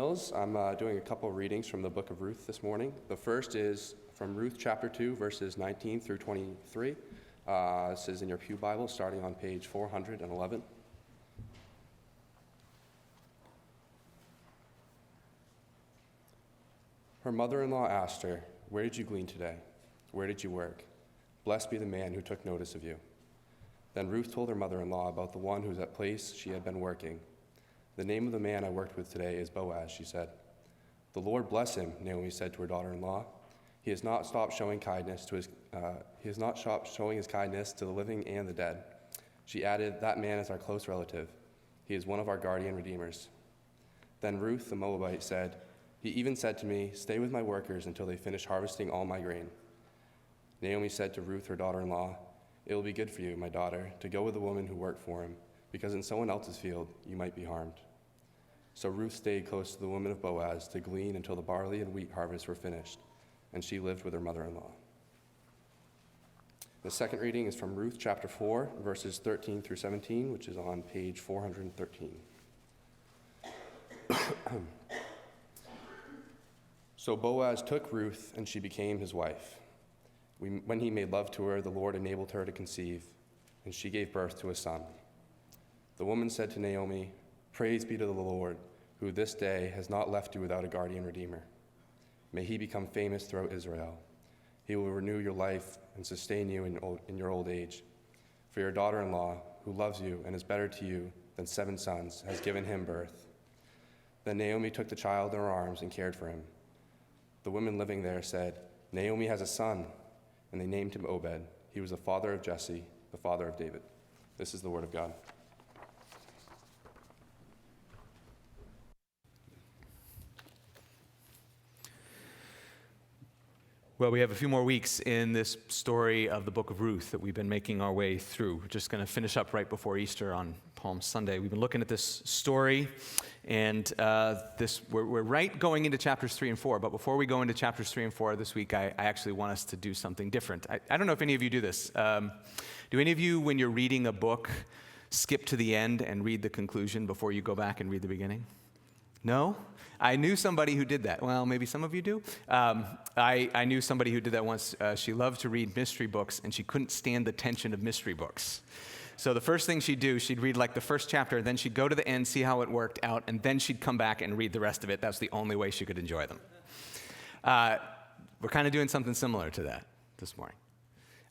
I'm doing a couple readings from the book of Ruth this morning. The first is from Ruth chapter 2, verses 19 through 23. This is in your Pew Bible, starting on page 411. Her mother-in-law asked her, "Where did you glean today? Where did you work? Blessed be the man who took notice of you." Then Ruth told her mother-in-law about the one whose place she had been working. "The name of the man I worked with today is Boaz," she said. "The Lord bless him," Naomi said to her daughter-in-law. He has not stopped showing kindness to his kindness to the living and the dead." She added, "That man is our close relative. He is one of our guardian redeemers." Then Ruth the Moabite said, "He even said to me, 'Stay with my workers until they finish harvesting all my grain.'" Naomi said to Ruth her daughter-in-law, "It will be good for you, my daughter, to go with the woman who worked for him, because in someone else's field you might be harmed." So Ruth stayed close to the woman of Boaz to glean until the barley and wheat harvests were finished, and she lived with her mother-in-law. The second reading is from Ruth chapter 4, verses 13 through 17, which is on page 413. So Boaz took Ruth, and she became his wife. When he made love to her, the Lord enabled her to conceive, and she gave birth to a son. The woman said to Naomi, "Praise be to the Lord, who this day has not left you without a guardian redeemer. May he become famous throughout Israel. He will renew your life and sustain you in your old age. For your daughter-in-law, who loves you and is better to you than 7 sons, has given him birth." Then Naomi took the child in her arms and cared for him. The women living there said, "Naomi has a son," and they named him Obed. He was the father of Jesse, the father of David. This is the word of God. Well, we have a few more weeks in this story of the book of Ruth that we've been making our way through. We're just going to finish up right before Easter on Palm Sunday. We've been looking at this story, and we're right going into chapters 3 and 4. But before we go into chapters 3 and 4 this week, I actually want us to do something different. I don't know if any of you do this. Do any of you, when you're reading a book, skip to the end and read the conclusion before you go back and read the beginning? No? I knew somebody who did that. Well, maybe some of you do. I knew somebody who did that once. She loved to read mystery books, and she couldn't stand the tension of mystery books. So the first thing she'd do, she'd read like the first chapter, then she'd go to the end, see how it worked out, and then she'd come back and read the rest of it. That's the only way she could enjoy them. We're kind of doing something similar to that this morning.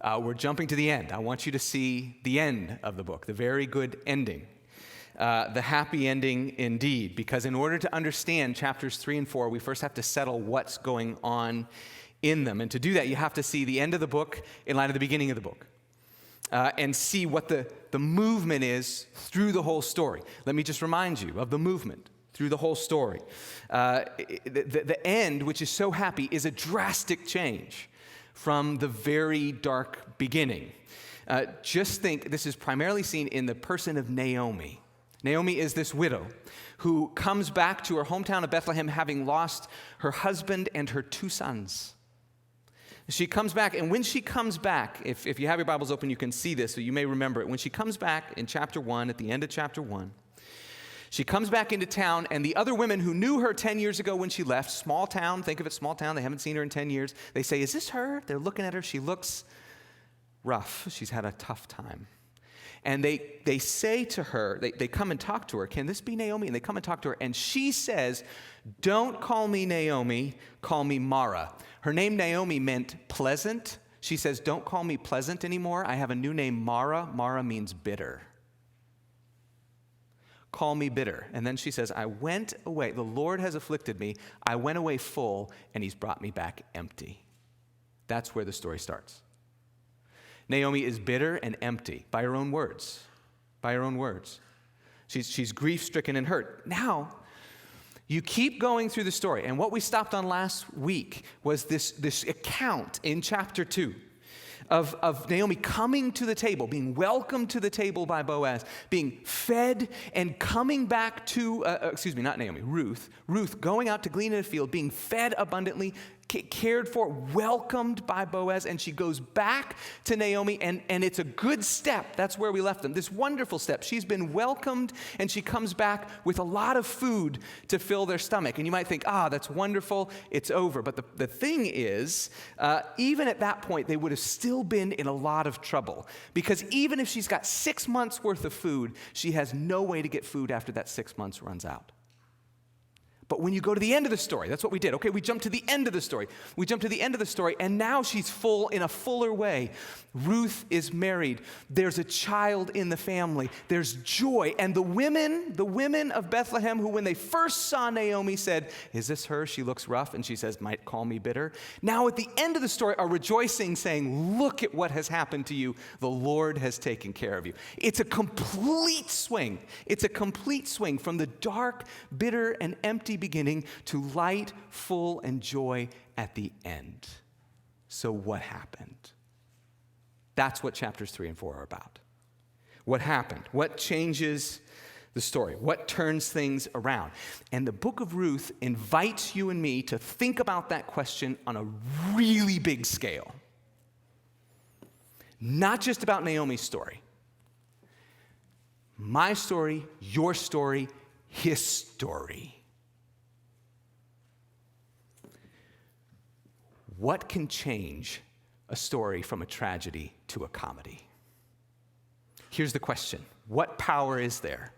We're jumping to the end. I want you to see the end of the book, the very good ending. The happy ending indeed, because in order to understand chapters 3 and 4, we first have to settle what's going on in them. And to do that, you have to see the end of the book in light of the beginning of the book, and see what the movement is through the whole story. Let me just remind you of the movement through the whole story. The end, which is so happy, is a drastic change from the very dark beginning. Just think, this is primarily seen in the person of Naomi. Naomi is this widow who comes back to her hometown of Bethlehem having lost her husband and her 2 sons. She comes back, and when she comes back, if you have your Bibles open, you can see this, so you may remember it. When she comes back in chapter 1, at the end of chapter 1, she comes back into town, and the other women who knew her 10 years ago when she left, small town, think of it, small town, they haven't seen her in 10 years, they say, "Is this her?" They're looking at her, she looks rough, she's had a tough time. And they say to her, they come and talk to her, "Can this be Naomi?" And they come and talk to her, and she says, "Don't call me Naomi, call me Mara." Her name Naomi meant pleasant. She says, "Don't call me pleasant anymore. I have a new name, Mara." Mara means bitter. "Call me bitter." And then she says, "I went away. The Lord has afflicted me. I went away full, and he's brought me back empty." That's where the story starts. Naomi is bitter and empty, by her own words. By her own words. She's grief-stricken and hurt. Now, you keep going through the story, and what we stopped on last week was this account in chapter 2 of Naomi coming to the table, being welcomed to the table by Boaz, being fed and coming back to, not Naomi, Ruth going out to glean in a field, being fed abundantly, cared for, welcomed by Boaz, and she goes back to Naomi, and it's a good step. That's where we left them, this wonderful step. She's been welcomed, and she comes back with a lot of food to fill their stomach. And you might think, that's wonderful, it's over. But the thing is, even at that point, they would have still been in a lot of trouble, because even if she's got 6 months worth of food, she has no way to get food after that 6 months runs out. But when you go to the end of the story, that's what we did. Okay, we jumped to the end of the story. We jumped to the end of the story, and now she's full in a fuller way. Ruth is married. There's a child in the family. There's joy. And the women of Bethlehem, who when they first saw Naomi said, "Is this her? She looks rough." And she says, "Might call me bitter." Now at the end of the story are rejoicing, saying, "Look at what has happened to you. The Lord has taken care of you." It's a complete swing. It's a complete swing from the dark, bitter, and empty beginning to light, full, and joy at the end. So what happened? That's what chapters 3 and 4 are about. What happened? What changes the story? What turns things around? And the book of Ruth invites you and me to think about that question on a really big scale. Not just about Naomi's story. My story, your story, his story. What can change a story from a tragedy to a comedy? Here's the question. What power is there?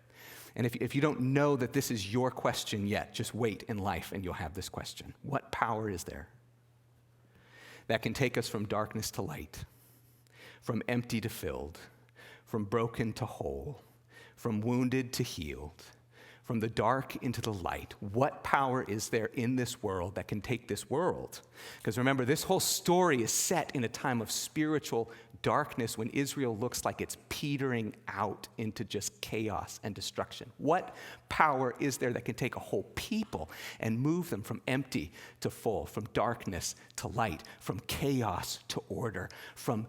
And if you don't know that this is your question yet, just wait in life and you'll have this question. What power is there that can take us from darkness to light, from empty to filled, from broken to whole, from wounded to healed, from the dark into the light? What power is there in this world that can take this world? Because remember, this whole story is set in a time of spiritual darkness when Israel looks like it's petering out into just chaos and destruction. What power is there that can take a whole people and move them from empty to full, from darkness to light, from chaos to order, from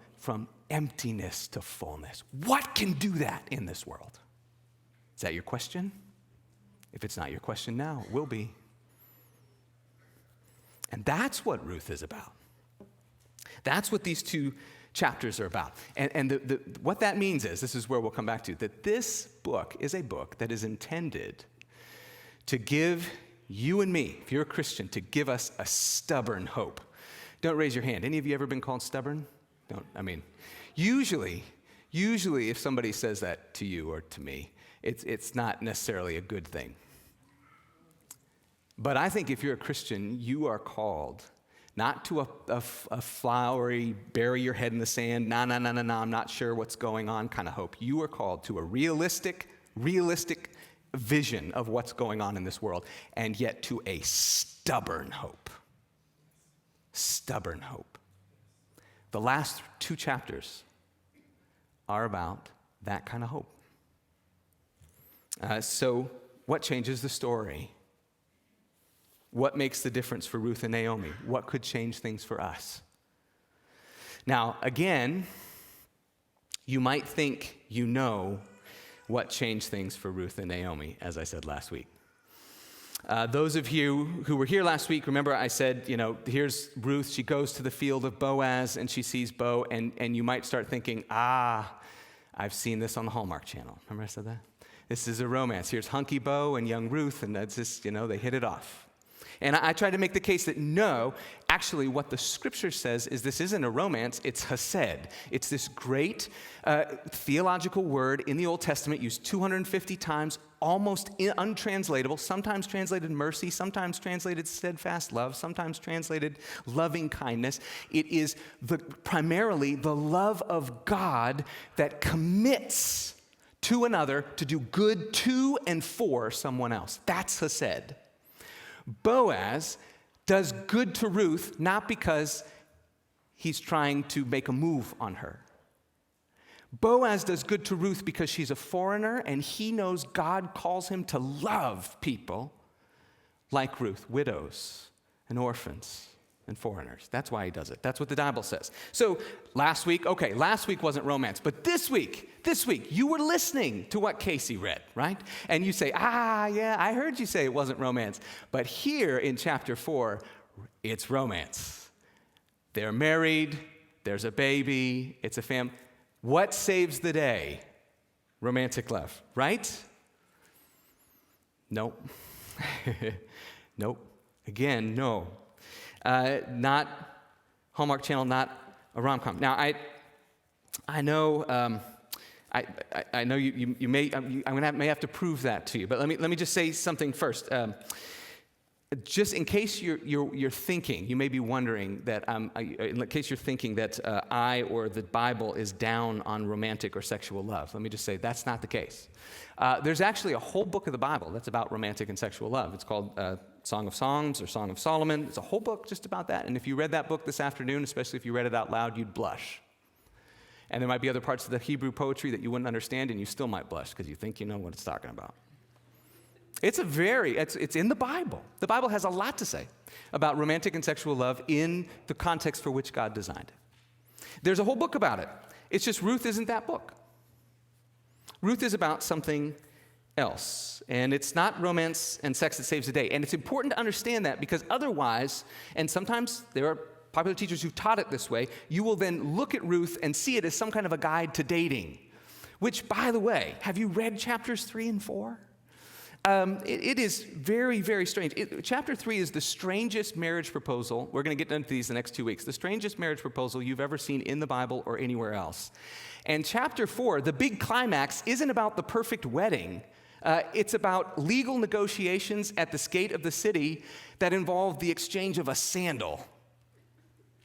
emptiness to fullness? What can do that in this world? Is that your question? If it's not your question now, it will be. And that's what Ruth is about. That's what these two chapters are about. And what that means is, this is where we'll come back to, that this book is a book that is intended to give you and me, if you're a Christian, to give us a stubborn hope. Don't raise your hand. Any of you ever been called stubborn? Don't. I mean, usually if somebody says that to you or to me, it's not necessarily a good thing. But I think if you're a Christian, you are called not to a flowery, bury your head in the sand, no, I'm not sure what's going on kind of hope. You are called to a realistic vision of what's going on in this world, and yet to a stubborn hope. Stubborn hope. The last two chapters are about that kind of hope. So what changes the story? What makes the difference for Ruth and Naomi? What could change things for us? Now, again, you might think you know what changed things for Ruth and Naomi, as I said last week. Those of you who were here last week, remember I said, here's Ruth. She goes to the field of Boaz, and she sees Bo, and you might start thinking, I've seen this on the Hallmark Channel. Remember I said that? This is a romance. Here's hunky Bo and young Ruth, and that's just, they hit it off. And I tried to make the case that no, actually what the scripture says is this isn't a romance, it's hesed. It's this great theological word in the Old Testament used 250 times, almost untranslatable, sometimes translated mercy, sometimes translated steadfast love, sometimes translated loving kindness. It is primarily the love of God that commits to another to do good to and for someone else. That's hesed. Boaz does good to Ruth not because he's trying to make a move on her. Boaz does good to Ruth because she's a foreigner and he knows God calls him to love people like Ruth, widows and orphans and foreigners. That's why he does it. That's what the Bible says. So last week wasn't romance, but this week, you were listening to what Casey read, right? And you say, yeah, I heard you say it wasn't romance. But here in chapter 4, It's romance. They're married, there's a baby, it's a family. What saves the day? Romantic love, right? Nope. Nope. Again, no. Not Hallmark Channel, not a rom-com. Now, I know I know you may may have to prove that to you, but let me just say something first. Just in case you're thinking, you may be wondering that in case you're thinking that I or the Bible is down on romantic or sexual love. Let me just say that's not the case. There's actually a whole book of the Bible that's about romantic and sexual love. It's called Song of Songs or Song of Solomon. It's a whole book just about that. And if you read that book this afternoon, especially if you read it out loud, you'd blush. And there might be other parts of the Hebrew poetry that you wouldn't understand, and you still might blush because you think you know what it's talking about. It's in the Bible. The Bible has a lot to say about romantic and sexual love in the context for which God designed it. There's a whole book about it. It's just Ruth isn't that book. Ruth is about something else. And it's not romance and sex that saves the day. And it's important to understand that because otherwise, and sometimes there are popular teachers who taught it this way, you will then look at Ruth and see it as some kind of a guide to dating. Which, by the way, have you read chapters 3 and 4? It is very, very strange. Chapter 3 is the strangest marriage proposal. We're going to get into these the next 2 weeks. The strangest marriage proposal you've ever seen in the Bible or anywhere else. And chapter 4, the big climax, isn't about the perfect wedding. It's about legal negotiations at the gate of the city that involve the exchange of a sandal.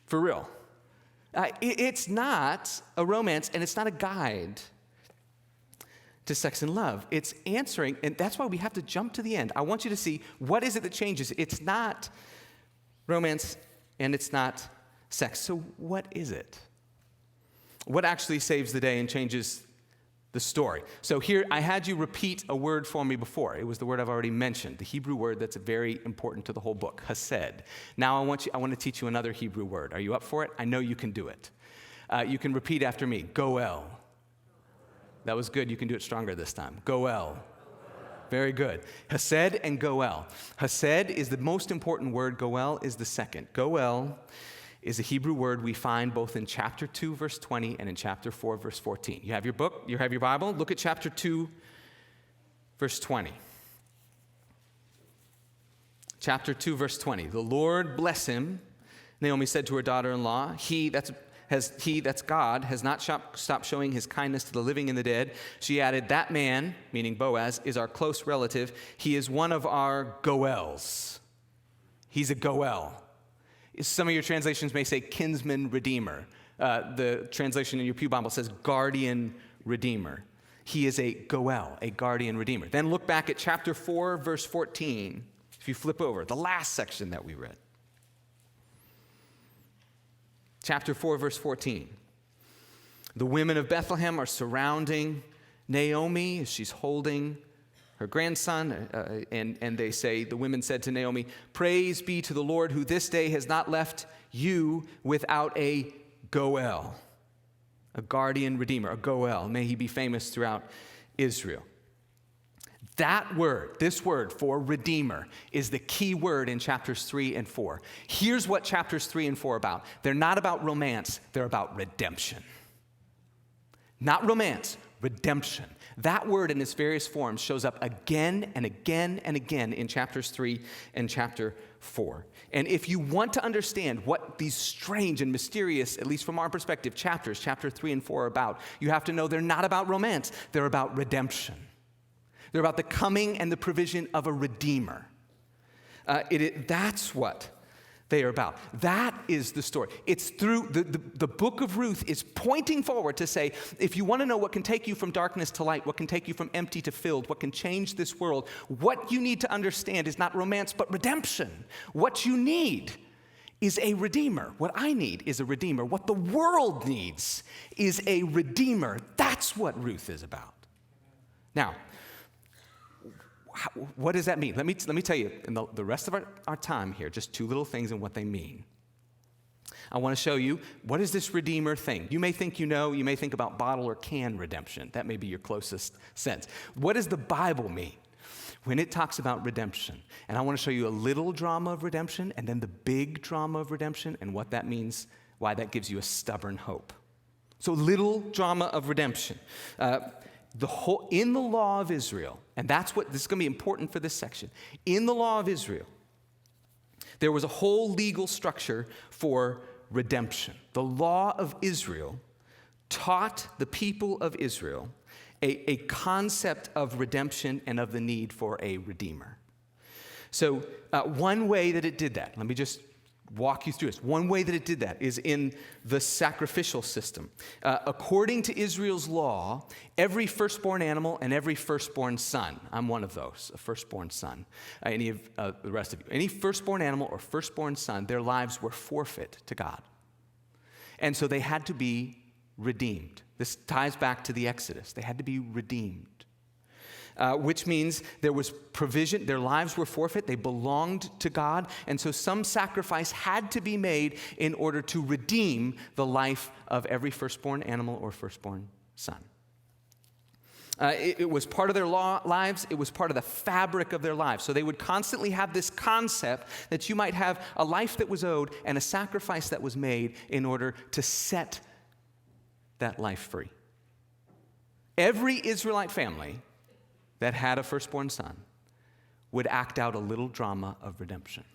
For real. It's not a romance, and it's not a guide to sex and love. It's answering, and that's why we have to jump to the end. I want you to see what is it that changes. It's not romance, and it's not sex. So what is it? What actually saves the day and changes the story? So here, I had you repeat a word for me before. It was the word I've already mentioned, the Hebrew word that's very important to the whole book, hesed. Now I want to teach you another Hebrew word. Are you up for it? I know you can do it. You can repeat after me, goel. That was good. You can do it stronger this time. Goel. Very good. Hesed and goel. Hesed is the most important word. Goel is the second. Goel is a Hebrew word we find both in chapter 2, verse 20, and in chapter 4, verse 14. You have your book? You have your Bible? Look at chapter 2, verse 20. Chapter 2, verse 20. The Lord bless him, Naomi said to her daughter-in-law. He, that's God, has not stopped showing his kindness to the living and the dead. She added, that man, meaning Boaz, is our close relative. He is one of our goels. He's a goel. Some of your translations may say kinsman redeemer. The translation in your Pew Bible says guardian redeemer. He is a goel, a guardian redeemer. Then look back at chapter 4, verse 14. If you flip over, the last section that we read. Chapter 4, verse 14. The women of Bethlehem are surrounding Naomi as she's holding her grandson, and they say, the women said to Naomi, praise be to the Lord who this day has not left you without a goel, a guardian redeemer, a goel. May he be famous throughout Israel. That word, this word for redeemer, is the key word in chapters 3 and 4. Here's what chapters 3 and 4 are about. They're not about romance, they're about redemption. Not romance, redemption. That word in its various forms shows up again and again and again in chapters 3 and chapter 4. And if you want to understand what these strange and mysterious, at least from our perspective, chapter 3 and 4 are about, you have to know they're not about romance, they're about redemption. They're about the coming and the provision of a redeemer. That's what they are about. That is the story. It's through the book of Ruth is pointing forward to say, if you want to know what can take you from darkness to light, what can take you from empty to filled, what can change this world, what you need to understand is not romance, but redemption. What you need is a redeemer. What I need is a redeemer. What the world needs is a redeemer. That's what Ruth is about. Now, what does that mean? Let me tell you, in the rest of our time here, just two little things and what they mean. I want to show you, what is this redeemer thing? You may think you know, you may think about bottle or can redemption. That may be your closest sense. What does the Bible mean? when it talks about redemption, and I want to show you a little drama of redemption and then the big drama of redemption and what that means, why that gives you a stubborn hope. So little drama of redemption. In the law of Israel, and this is going to be important for this section. In the law of Israel, there was a whole legal structure for redemption. The law of Israel taught the people of Israel a concept of redemption and of the need for a redeemer. So one way that it did that, let me just walk you through this. One way that it did that is in the sacrificial system. According to Israel's law, every firstborn animal and every firstborn son, I'm one of those, a firstborn son, any of the rest of you, any firstborn animal or firstborn son, their lives were forfeit to God. And so they had to be redeemed. This ties back to the Exodus. They had to be redeemed. Which means there was provision, their lives were forfeit, they belonged to God, and so some sacrifice had to be made in order to redeem the life of every firstborn animal or firstborn son. It was part of their lives, it was part of the fabric of their lives. So they would constantly have this concept that you might have a life that was owed and a sacrifice that was made in order to set that life free. Every Israelite family that had a firstborn son would act out a little drama of redemption.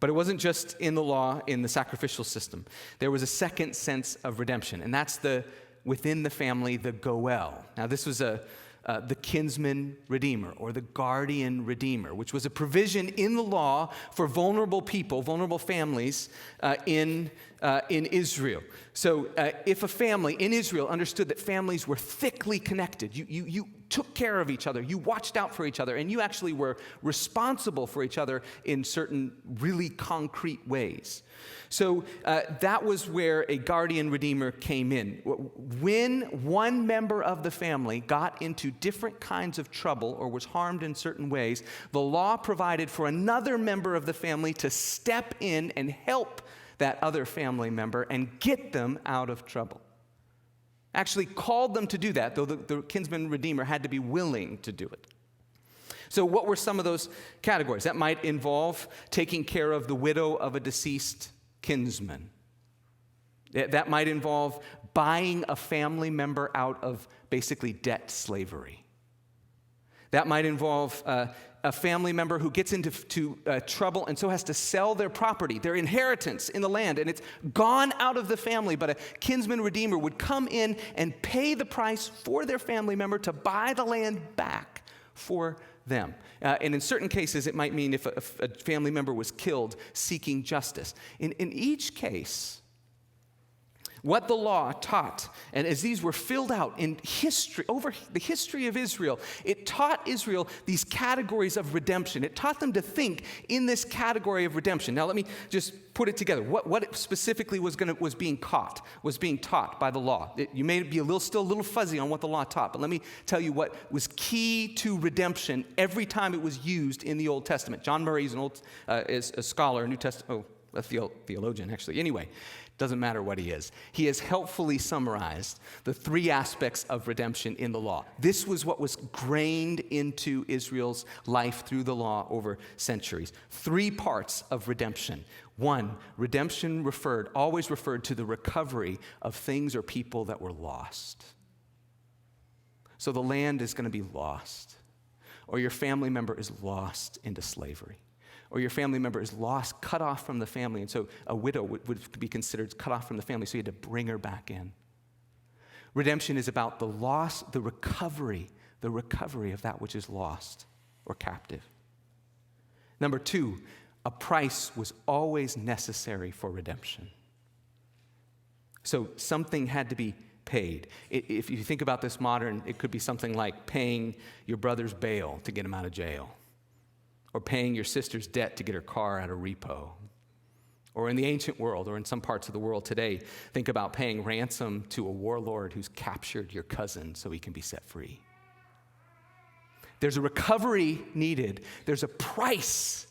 But it wasn't just in the law, in the sacrificial system. There was a second sense of redemption, and that's within the family, the goel. Now, this was the kinsman redeemer or the guardian redeemer, which was a provision in the law for vulnerable people, vulnerable families in Israel. So if a family in Israel understood that families were thickly connected, you took care of each other, you watched out for each other, and you actually were responsible for each other in certain really concrete ways. So that was where a guardian redeemer came in. When one member of the family got into different kinds of trouble or was harmed in certain ways, the law provided for another member of the family to step in and help that other family member and get them out of trouble. Actually called them to do that, though the kinsman redeemer had to be willing to do it. So what were some of those categories? That might involve taking care of the widow of a deceased kinsman. That might involve buying a family member out of basically debt slavery. That might involve a family member who gets into trouble and so has to sell their property, their inheritance in the land, and it's gone out of the family, but a kinsman redeemer would come in and pay the price for their family member to buy the land back for them. And in certain cases, it might mean if a family member was killed seeking justice. In each case, what the law taught, and as these were filled out in history, over the history of Israel, it taught Israel these categories of redemption. It taught them to think in this category of redemption. Now let me just put it together. What specifically was being taught by the law. You may be still a little fuzzy on what the law taught, but let me tell you what was key to redemption every time it was used in the Old Testament. John Murray is a scholar, a theologian actually. Anyway, doesn't matter what he is. He has helpfully summarized the three aspects of redemption in the law. This was what was grained into Israel's life through the law over centuries. Three parts of redemption. One, redemption always referred to the recovery of things or people that were lost. So the land is going to be lost, or your family member is lost into slavery, or your family member is lost, cut off from the family, and so a widow would be considered cut off from the family, so you had to bring her back in. Redemption is about the loss, the recovery of that which is lost or captive. Number two, a price was always necessary for redemption. So something had to be paid. If you think about this modern, it could be something like paying your brother's bail to get him out of jail, or paying your sister's debt to get her car out of repo. Or in the ancient world, or in some parts of the world today, think about paying ransom to a warlord who's captured your cousin so he can be set free. There's a recovery needed. There's a price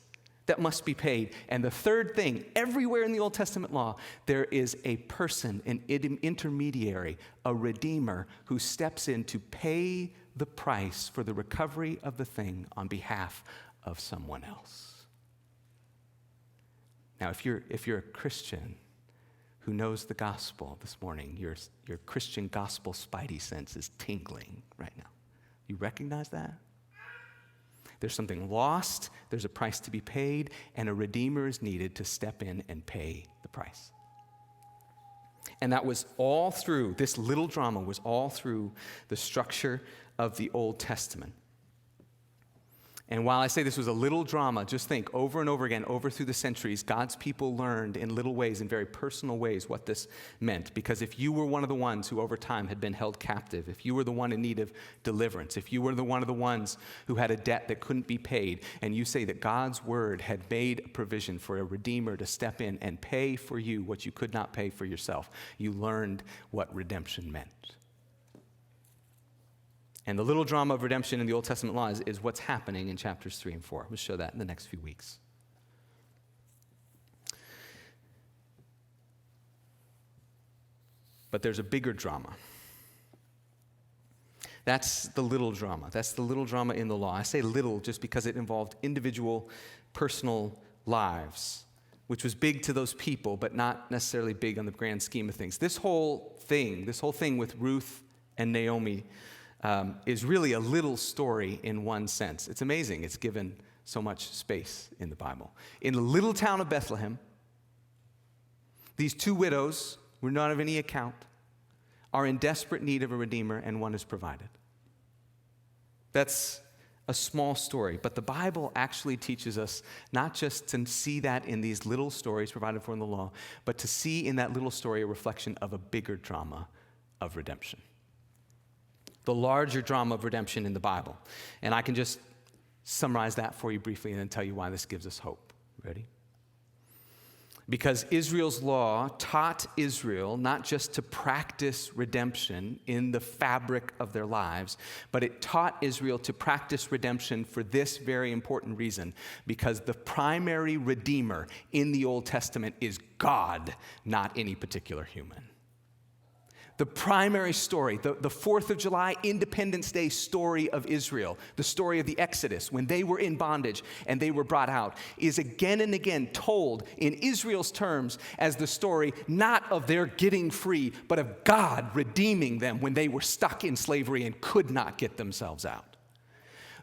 that must be paid. And the third thing, everywhere in the Old Testament law, there is a person, an intermediary, a redeemer who steps in to pay the price for the recovery of the thing on behalf of someone else. Now, if you're a Christian who knows the gospel this morning, your Christian gospel spidey sense is tingling right now. You recognize that? There's something lost, there's a price to be paid, and a redeemer is needed to step in and pay the price. And that was all through, this little drama was all through the structure of the Old Testament. And while I say this was a little drama, just think, over and over again, over through the centuries, God's people learned in little ways, in very personal ways, what this meant. Because if you were one of the ones who over time had been held captive, if you were the one in need of deliverance, if you were one of the ones who had a debt that couldn't be paid, and you say that God's word had made a provision for a redeemer to step in and pay for you what you could not pay for yourself, you learned what redemption meant. And the little drama of redemption in the Old Testament law is what's happening in chapters 3 and 4. We'll show that in the next few weeks. But there's a bigger drama. That's the little drama. That's the little drama in the law. I say little just because it involved individual, personal lives, which was big to those people, but not necessarily big on the grand scheme of things. This whole thing with Ruth and Naomi, is really a little story in one sense. It's amazing. It's given so much space in the Bible. In the little town of Bethlehem, these two widows, who are not of any account, are in desperate need of a redeemer, and one is provided. That's a small story, but the Bible actually teaches us not just to see that in these little stories provided for in the law, but to see in that little story a reflection of a bigger drama of redemption. The larger drama of redemption in the Bible. And I can just summarize that for you briefly and then tell you why this gives us hope. Ready? Because Israel's law taught Israel not just to practice redemption in the fabric of their lives, but it taught Israel to practice redemption for this very important reason, because the primary redeemer in the Old Testament is God, not any particular human. The primary story, the 4th of July, Independence Day story of Israel, the story of the Exodus, when they were in bondage and they were brought out, is again and again told in Israel's terms as the story not of their getting free, but of God redeeming them when they were stuck in slavery and could not get themselves out.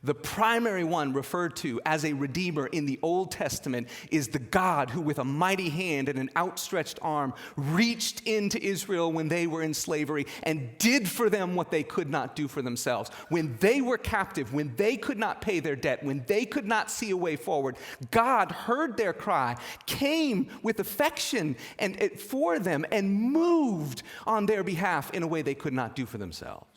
The primary one referred to as a redeemer in the Old Testament is the God who with a mighty hand and an outstretched arm reached into Israel when they were in slavery and did for them what they could not do for themselves. When they were captive, when they could not pay their debt, when they could not see a way forward, God heard their cry, came with affection and for them, and moved on their behalf in a way they could not do for themselves.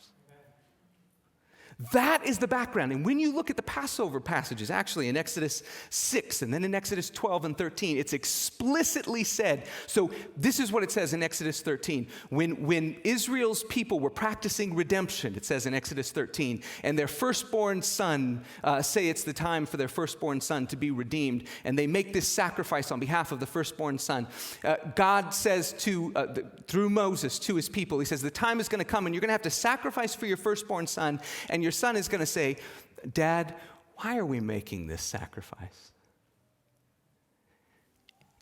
That is the background. And when you look at the Passover passages, actually in Exodus 6 and then in Exodus 12 and 13, it's explicitly said. So this is what it says in Exodus 13. When Israel's people were practicing redemption, it says in Exodus 13, and their firstborn son, say it's the time for their firstborn son to be redeemed, and they make this sacrifice on behalf of the firstborn son. God says through Moses to his people, he says, the time is going to come and you're going to have to sacrifice for your firstborn son, and your son is going to say, Dad, why are we making this sacrifice?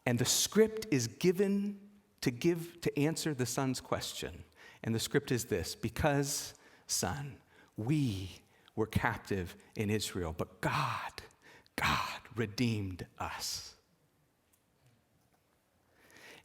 And the script is given to answer the son's question. And the script is this: because, son, we were captive in Israel, but God redeemed us.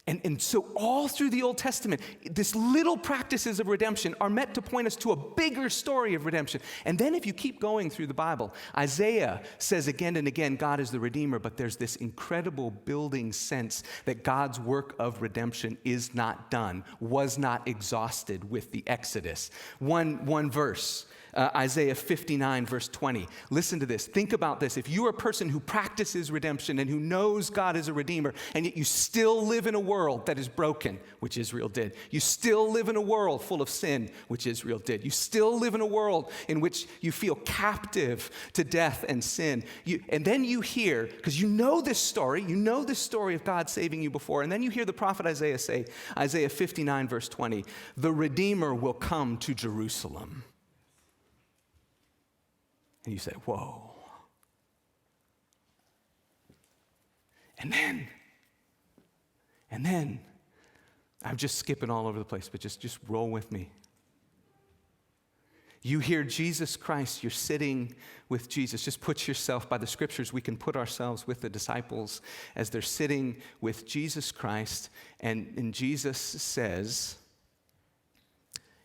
And so all through the Old Testament, these little practices of redemption are meant to point us to a bigger story of redemption. And then if you keep going through the Bible, Isaiah says again and again, God is the Redeemer, but there's this incredible building sense that God's work of redemption is not done, was not exhausted with the Exodus. One verse, Isaiah 59, verse 20. Listen to this. Think about this. If you're a person who practices redemption and who knows God is a redeemer, and yet you still live in a world that is broken, which Israel did. You still live in a world full of sin, which Israel did. You still live in a world in which you feel captive to death and sin. And then you hear, because you know this story of God saving you before, and then you hear the prophet Isaiah say, Isaiah 59, verse 20, the Redeemer will come to Jerusalem. And you say, whoa. And then, I'm just skipping all over the place, but just roll with me. You hear Jesus Christ, you're sitting with Jesus. Just put yourself, by the scriptures, we can put ourselves with the disciples as they're sitting with Jesus Christ. And Jesus says,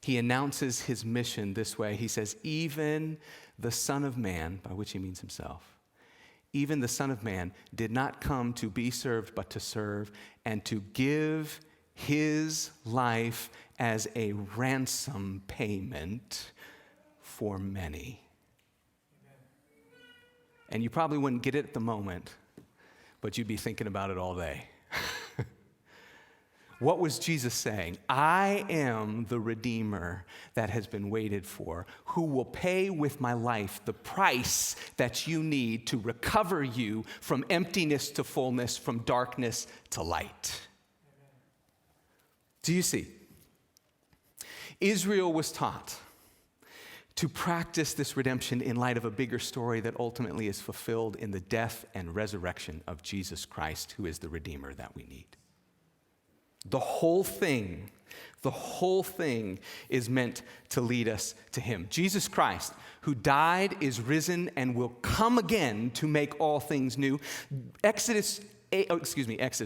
he announces his mission this way. He says, even the Son of Man, by which he means himself, even the Son of Man did not come to be served, but to serve and to give his life as a ransom payment for many. And you probably wouldn't get it at the moment, but you'd be thinking about it all day. What was Jesus saying? I am the Redeemer that has been waited for, who will pay with my life the price that you need to recover you from emptiness to fullness, from darkness to light. Do you see? Israel was taught to practice this redemption in light of a bigger story that ultimately is fulfilled in the death and resurrection of Jesus Christ, who is the Redeemer that we need. The whole thing is meant to lead us to him. Jesus Christ, who died, is risen, and will come again to make all things new.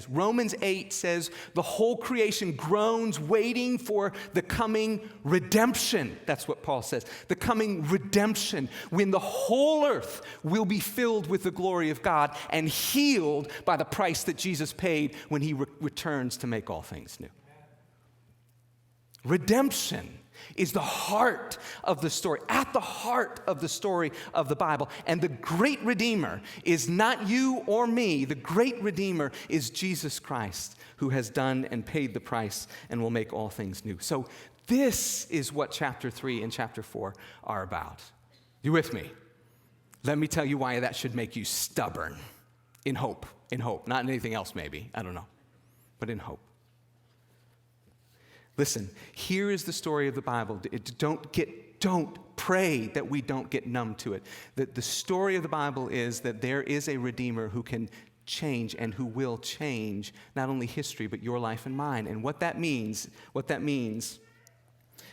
Romans 8 says the whole creation groans waiting for the coming redemption. That's what Paul says. The coming redemption, when the whole earth will be filled with the glory of God and healed by the price that Jesus paid when he returns to make all things new. Redemption is the heart of the story, at the heart of the story of the Bible. And the great Redeemer is not you or me. The great Redeemer is Jesus Christ, who has done and paid the price and will make all things new. So this is what chapter 3 and chapter 4 are about. You with me? Let me tell you why that should make you stubborn in hope, not in anything else maybe, I don't know, but in hope. Listen, here is the story of the Bible. Don't pray that we don't get numb to it. The story of the Bible is that there is a Redeemer who can change and who will change not only history, but your life and mine. And what that means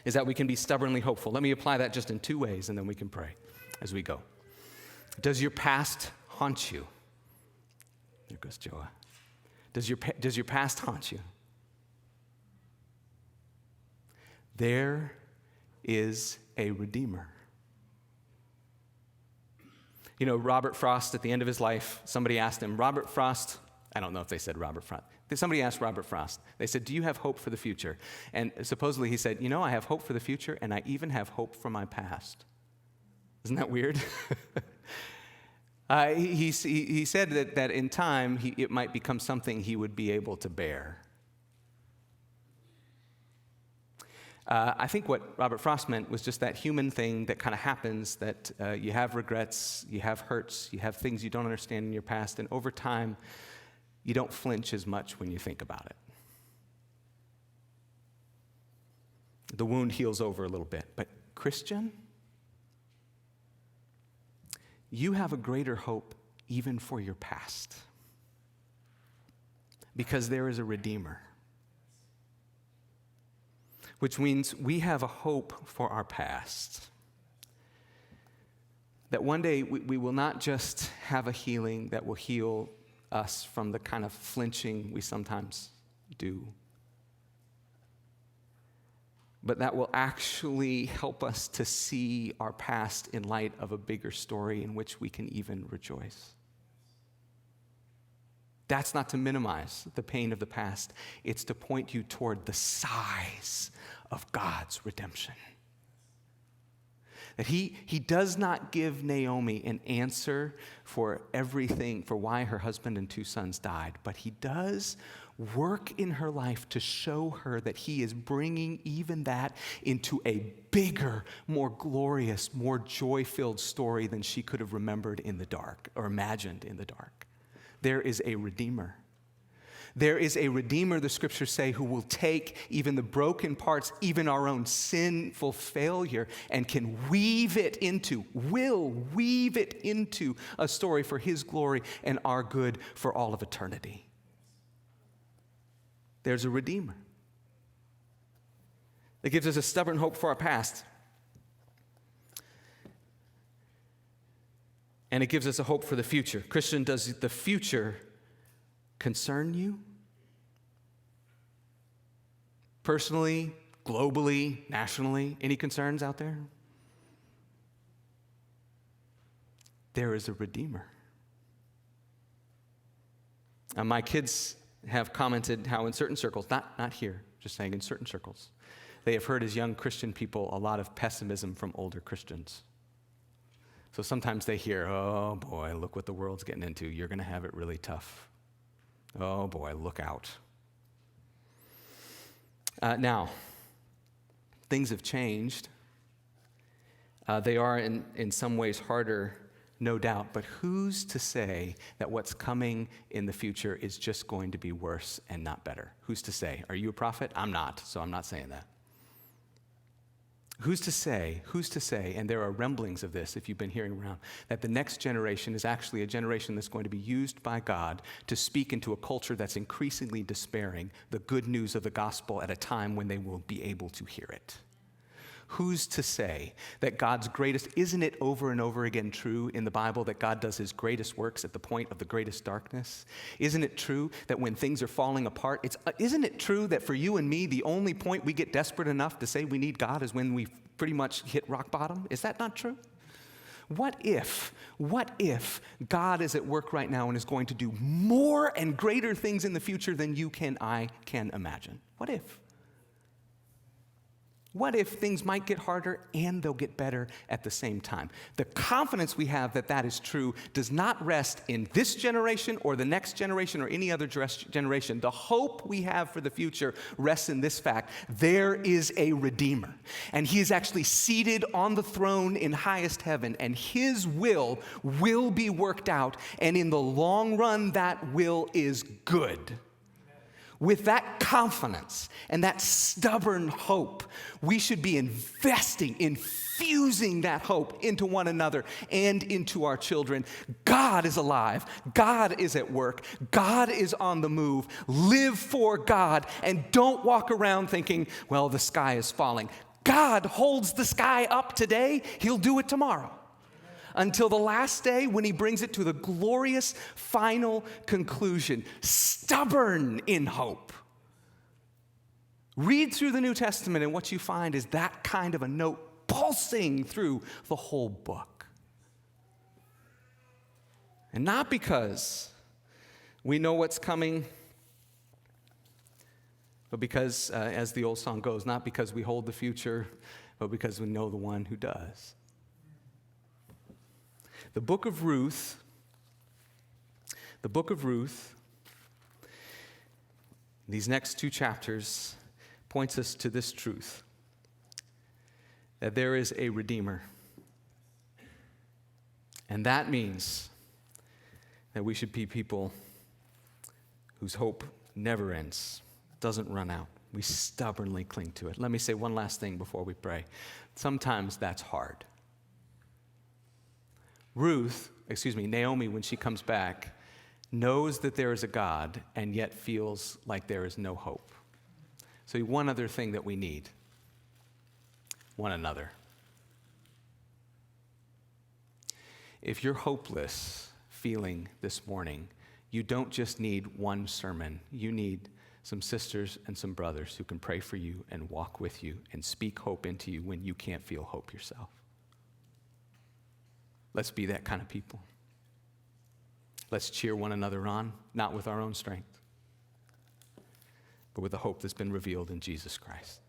is that we can be stubbornly hopeful. Let me apply that just in 2 ways, and then we can pray as we go. Does your past haunt you? There goes Joa. Does your past haunt you? There is a Redeemer. You know, Robert Frost, at the end of his life, somebody asked him, Robert Frost, I don't know if they said Robert Frost. Somebody asked Robert Frost. They said, do you have hope for the future? And supposedly he said, I have hope for the future, and I even have hope for my past. Isn't that weird? He said that in time, it might become something he would be able to bear. I think what Robert Frost meant was just that human thing that kind of happens, that you have regrets, you have hurts, you have things you don't understand in your past, and over time, you don't flinch as much when you think about it. The wound heals over a little bit. But Christian, you have a greater hope even for your past, because there is a Redeemer. Which means we have a hope for our past. That one day we will not just have a healing that will heal us from the kind of flinching we sometimes do, but that will actually help us to see our past in light of a bigger story in which we can even rejoice. That's not to minimize the pain of the past. It's to point you toward the size of God's redemption. That he does not give Naomi an answer for everything, for why her husband and 2 sons died, but he does work in her life to show her that he is bringing even that into a bigger, more glorious, more joy-filled story than she could have remembered in the dark or imagined in the dark. There is a Redeemer. There is a Redeemer, the scriptures say, who will take even the broken parts, even our own sinful failure, and can will weave it into a story for his glory and our good for all of eternity. There's a Redeemer. It gives us a stubborn hope for our past. And it gives us a hope for the future. Christian, does the future concern you? Personally, globally, nationally, any concerns out there? There is a Redeemer. My kids have commented how in certain circles, not here, just saying in certain circles, they have heard as young Christian people a lot of pessimism from older Christians. So sometimes they hear, oh boy, look what the world's getting into. You're going to have it really tough. Oh boy, look out. Now, things have changed. They are in some ways harder, no doubt, but who's to say that what's coming in the future is just going to be worse and not better? Who's to say? Are you a prophet? I'm not, so I'm not saying that. Who's to say, and there are rumblings of this if you've been hearing around, that the next generation is actually a generation that's going to be used by God to speak into a culture that's increasingly despairing the good news of the gospel at a time when they will be able to hear it? Who's to say that God's greatest, isn't it over and over again true in the Bible that God does his greatest works at the point of the greatest darkness? Isn't it true that when things are falling apart, isn't it true that for you and me, the only point we get desperate enough to say we need God is when we pretty much hit rock bottom? Is that not true? What if God is at work right now and is going to do more and greater things in the future than I can imagine? What if? What if things might get harder and they'll get better at the same time? The confidence we have that that is true does not rest in this generation or the next generation or any other generation. The hope we have for the future rests in this fact: there is a Redeemer, and he is actually seated on the throne in highest heaven, and his will be worked out, and in the long run, that will is good. With that confidence and that stubborn hope, we should be infusing that hope into one another and into our children. God is alive. God is at work. God is on the move. Live for God and don't walk around thinking, well, the sky is falling. God holds the sky up today. He'll do it tomorrow. Until the last day when he brings it to the glorious final conclusion. Stubborn in hope. Read through the New Testament and what you find is that kind of a note pulsing through the whole book. And not because we know what's coming, but because, as the old song goes, not because we hold the future, but because we know the one who does. The book of Ruth, these next 2 chapters points us to this truth, that there is a Redeemer. And that means that we should be people whose hope never ends, doesn't run out. We stubbornly cling to it. Let me say one last thing before we pray. Sometimes that's hard. Naomi, when she comes back, knows that there is a God and yet feels like there is no hope. So one other thing that we need, one another. If you're hopeless feeling this morning, you don't just need one sermon. You need some sisters and some brothers who can pray for you and walk with you and speak hope into you when you can't feel hope yourself. Let's be that kind of people. Let's cheer one another on, not with our own strength, but with the hope that's been revealed in Jesus Christ.